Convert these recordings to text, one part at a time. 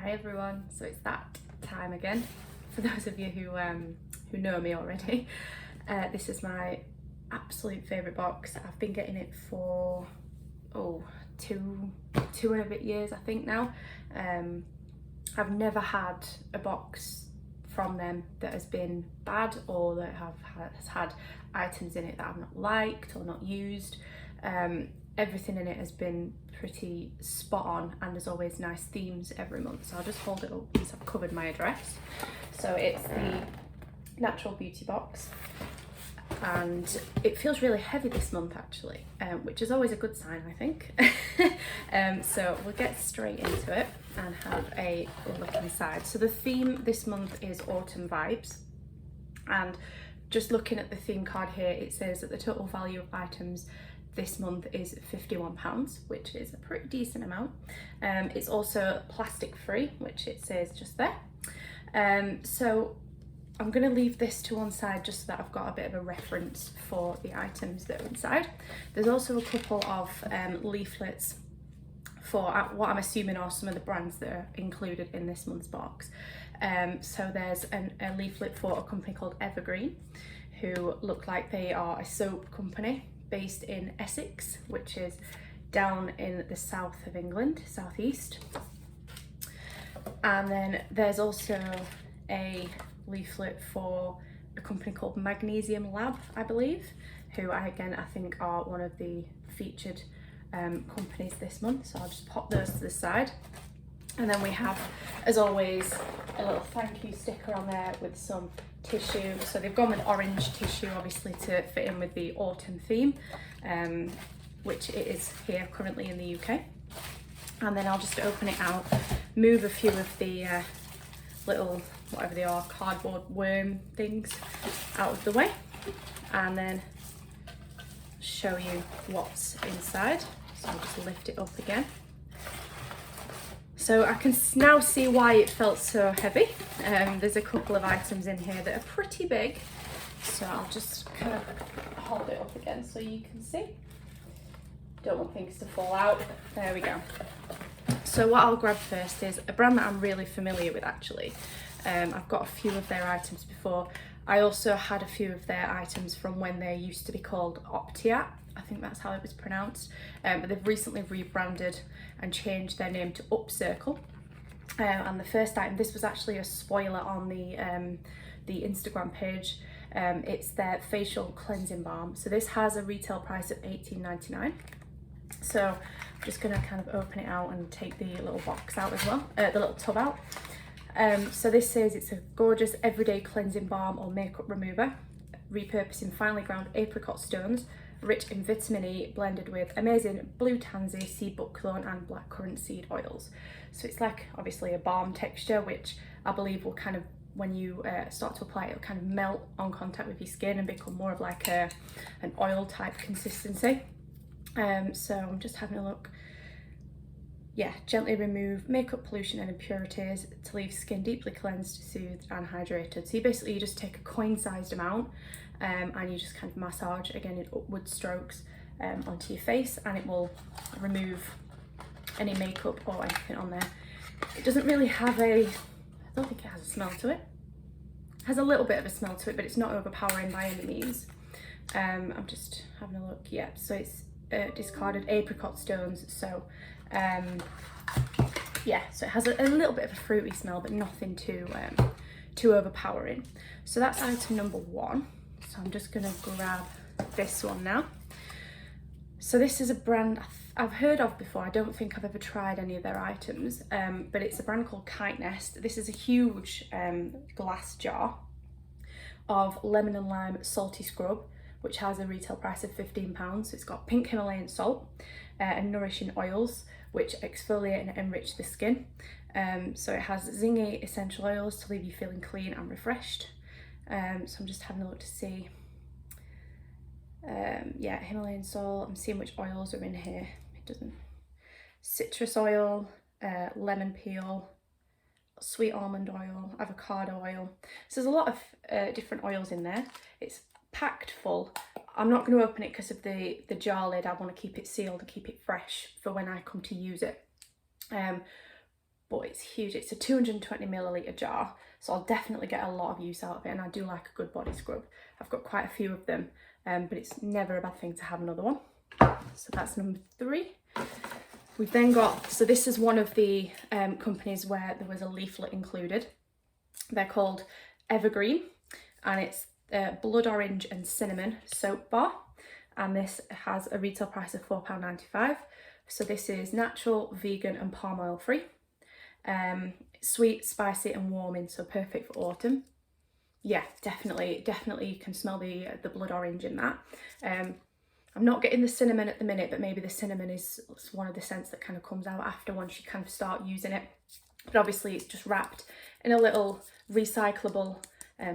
Hi everyone, so it's that time again. For those of you who know me already, this is my absolute favourite box. I've been getting it for two and a bit years I think now. I've never had a box from them that has been bad or that has had items in it that I've not liked or not used. Everything in it has been pretty spot on, and there's always nice themes every month. So I'll just hold it up once I've covered my address. So it's the Natural Beauty box, and it feels really heavy this month actually, which is always a good sign, I think. So we'll get straight into it and have a look inside. So the theme this month is autumn vibes, and just looking at the theme card here, it says that the total value of items this month is £51, which is a pretty decent amount. It's also plastic free, which it says just there. So I'm going to leave this to one side just so that I've got a bit of a reference for the items that are inside. There's also a couple of leaflets for what I'm assuming are some of the brands that are included in this month's box. So there's a leaflet for a company called Evergreen, who look like they are a soap company based in Essex, which is down in the south of England, southeast. And then there's also a leaflet for a company called Magnesium Lab, I believe, who I think are one of the featured companies this month. So I'll just pop those to the side. And then we have, as always, a little thank you sticker on there with some tissue. So they've gone with orange tissue, obviously, to fit in with the autumn theme, which it is here currently in the UK. And then I'll just open it out, move a few of the little, whatever they are, cardboard worm things out of the way, and then show you what's inside. So I'll just lift it up again. So I can now see why it felt so heavy. There's a couple of items in here that are pretty big. So I'll just kind of hold it up again so you can see. Don't want things to fall out. There we go. So what I'll grab first is a brand that I'm really familiar with actually. I've got a few of their items before. I also had a few of their items from when they used to be called Optiat. I think that's how it was pronounced, but they've recently rebranded and changed their name to Upcircle. And the first item, this was actually a spoiler on the Instagram page. It's their facial cleansing balm. So this has a retail price of £18.99. So I'm just gonna kind of open it out and take the little box out as well, the little tub out. So this says it's a gorgeous everyday cleansing balm or makeup remover, repurposing finely ground apricot stones, rich in vitamin E, blended with amazing blue tansy, sea buckthorn and blackcurrant seed oils. So it's like obviously a balm texture, which I believe will kind of, when you start to apply it, it'll kind of melt on contact with your skin and become more of like an oil type consistency. So I'm just having a look. Yeah, gently remove makeup pollution and impurities to leave skin deeply cleansed, soothed and hydrated. So you just take a coin-sized amount and you just kind of massage again in upward strokes onto your face, and it will remove any makeup or anything on there. It doesn't really have I don't think it has a smell to it. It has a little bit of a smell to it, but it's not overpowering by any means. I'm just having a look. Yeah, so it's discarded apricot stones. So yeah, so it has a little bit of a fruity smell, but nothing too overpowering. So that's item number one. So I'm just gonna grab this one now. So this is a brand I've heard of before. I don't think I've ever tried any of their items, but it's a brand called Kite Nest. This is a huge glass jar of lemon and lime salty scrub, which has a retail price of £15. So it's got pink Himalayan salt and nourishing oils, which exfoliate and enrich the skin. So it has zingy essential oils to leave you feeling clean and refreshed. So I'm just having a look to see. Yeah, Himalayan salt. I'm seeing which oils are in here. It doesn't. Citrus oil, lemon peel, sweet almond oil, avocado oil. So there's a lot of different oils in there. It's packed full. I'm not going to open it because of the jar lid. I want to keep it sealed and keep it fresh for when I come to use it. but it's huge. It's a 220 milliliter jar, so I'll definitely get a lot of use out of it, and I do like a good body scrub. I've got quite a few of them, but it's never a bad thing to have another one. So that's number 3. We've then got, so this is one of the companies where there was a leaflet included. They're called Evergreen, and it's blood orange and cinnamon soap bar, and this has a retail price of £4.95. So this is natural, vegan and palm oil free. Sweet, spicy and warming, so perfect for autumn. Yeah, definitely you can smell the blood orange in that. I'm not getting the cinnamon at the minute, but maybe the cinnamon is one of the scents that kind of comes out after once you kind of start using it. But obviously it's just wrapped in a little recyclable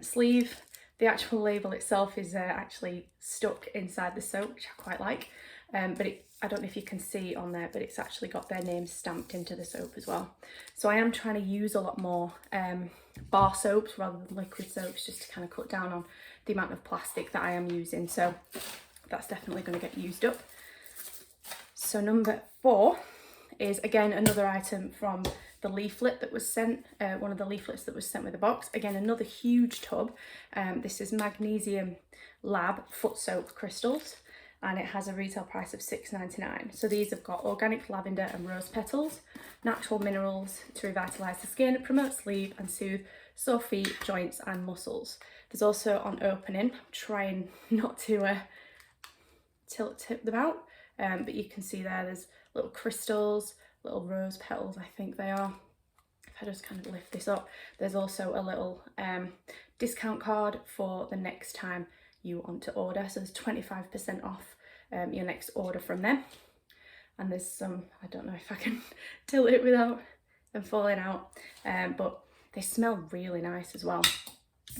sleeve. The actual label itself is actually stuck inside the soap, which I quite like. But I don't know if you can see on there, but it's actually got their name stamped into the soap as well. So I am trying to use a lot more bar soaps rather than liquid soaps, just to kind of cut down on the amount of plastic that I am using. So that's definitely going to get used up. So number 4 is again another item from the leaflet that was sent, one of the leaflets that was sent with the box. Again, another huge tub. This is Magnesium Lab foot soap crystals, and it has a retail price of £6.99. So these have got organic lavender and rose petals, natural minerals to revitalise the skin, promote sleep and soothe sore feet, joints and muscles. There's also on opening, I'm trying not to tip them out, but you can see there's little crystals, little rose petals, I think they are. If I just kind of lift this up, there's also a little discount card for the next time you want to order. So there's 25% off your next order from them. And there's some, I don't know if I can tilt it without them falling out, but they smell really nice as well.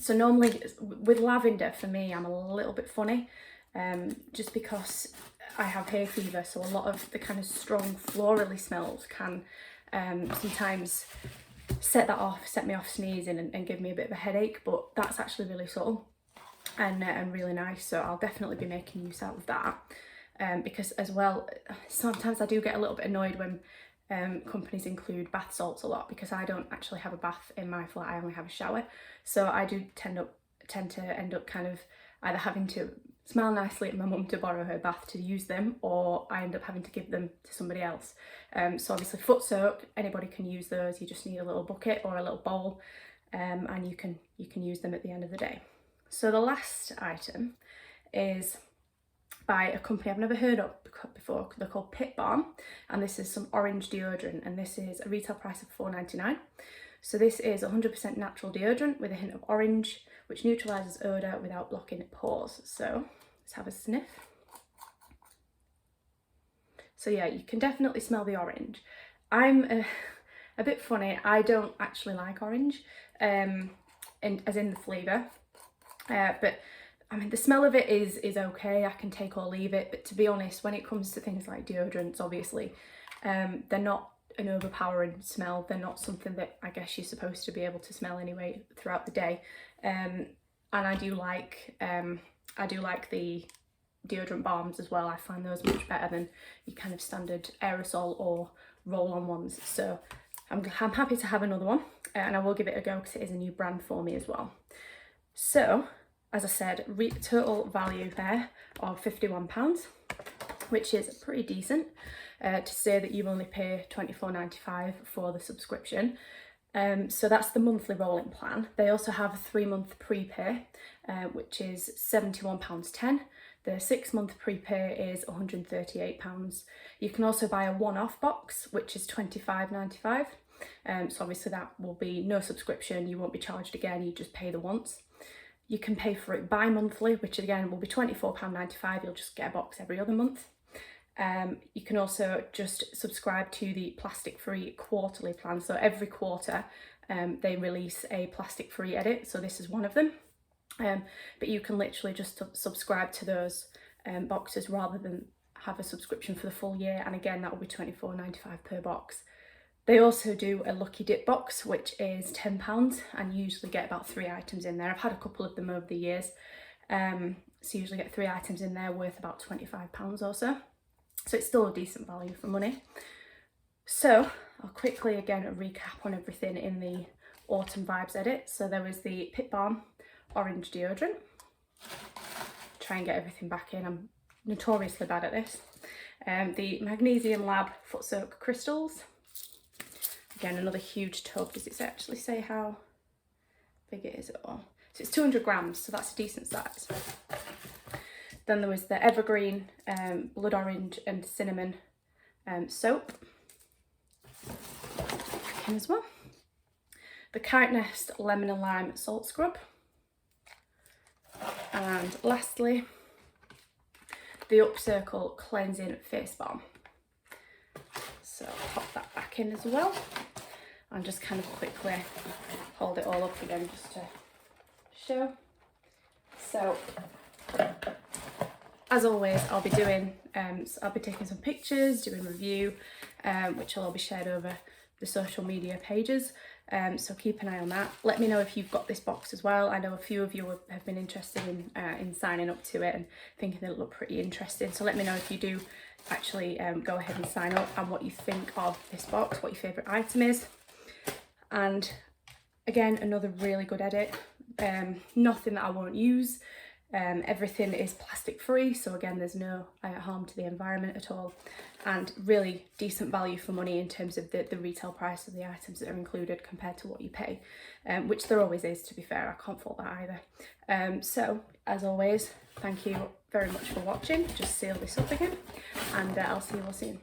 So normally with lavender, for me, I'm a little bit funny, just because I have hay fever, so a lot of the kind of strong florally smells can sometimes set me off sneezing and give me a bit of a headache, but that's actually really subtle and really nice, so I'll definitely be making use out of that. Because as well, sometimes I do get a little bit annoyed when companies include bath salts a lot, because I don't actually have a bath in my flat, I only have a shower, so I do tend to end up kind of either having to smell nicely at my mum to borrow her bath to use them, or I end up having to give them to somebody else. So obviously foot soak, anybody can use those. You just need a little bucket or a little bowl, and you can use them at the end of the day. So the last item is by a company I've never heard of before. They're called Pip Bomb, and this is some orange deodorant, and this is a retail price of £4.99. So this is 100% natural deodorant with a hint of orange, which neutralises odour without blocking pores. So let's have a sniff. So yeah, you can definitely smell the orange. I'm a bit funny, I don't actually like orange, as in the flavour, but I mean the smell of it is okay, I can take or leave it, but to be honest, when it comes to things like deodorants, obviously, they're not an overpowering smell. They're not something that I guess you're supposed to be able to smell anyway throughout the day. And I do like the deodorant balms as well. I find those much better than your kind of standard aerosol or roll-on ones. So I'm happy to have another one, and I will give it a go because it is a new brand for me as well. So as I said, total value there of £51, which is pretty decent. To say that you only pay £24.95 for the subscription. So that's the monthly rolling plan. They also have a 3-month prepay, which is £71.10. The 6-month prepay is £138. You can also buy a one-off box, which is £25.95. So obviously that will be no subscription, you won't be charged again, you just pay the once. You can pay for it bi-monthly, which again will be £24.95, you'll just get a box every other month. You can also just subscribe to the plastic-free quarterly plan. So every quarter they release a plastic-free edit, so this is one of them. But you can literally just subscribe to those boxes rather than have a subscription for the full year, and again that will be £24.95 per box. They also do a lucky dip box, which is £10, and you usually get about 3 items in there. I've had a couple of them over the years, so you usually get 3 items in there worth about £25 or so. So it's still a decent value for money. So I'll quickly again recap on everything in the Autumn Vibes edit. So there was the Pip Bomb orange deodorant. Try and get everything back in. I'm notoriously bad at this. The Magnesium Lab foot soak crystals. Again, another huge tub. Does it actually say how big it is at all? So it's 200 grams, so that's a decent size. Then there was the Evergreen blood orange and cinnamon soap as well. The Kite Nest lemon and lime salt scrub. And lastly, the Upcircle cleansing face balm. So I'll pop that back in as well. And just kind of quickly hold it all up again just to show. So as always, I'll be doing, I'll be taking some pictures, doing review, which will all be shared over the social media pages. So keep an eye on that. Let me know if you've got this box as well. I know a few of you have been interested in signing up to it and thinking it'll look pretty interesting. So let me know if you do actually go ahead and sign up and what you think of this box, what your favourite item is. And again, another really good edit. Nothing that I won't use. Everything is plastic free, so again there's no harm to the environment at all, and really decent value for money in terms of the retail price of the items that are included compared to what you pay, which there always is, to be fair. I can't fault that either. So as always, thank you very much for watching. Just seal this up again, and I'll see you all soon.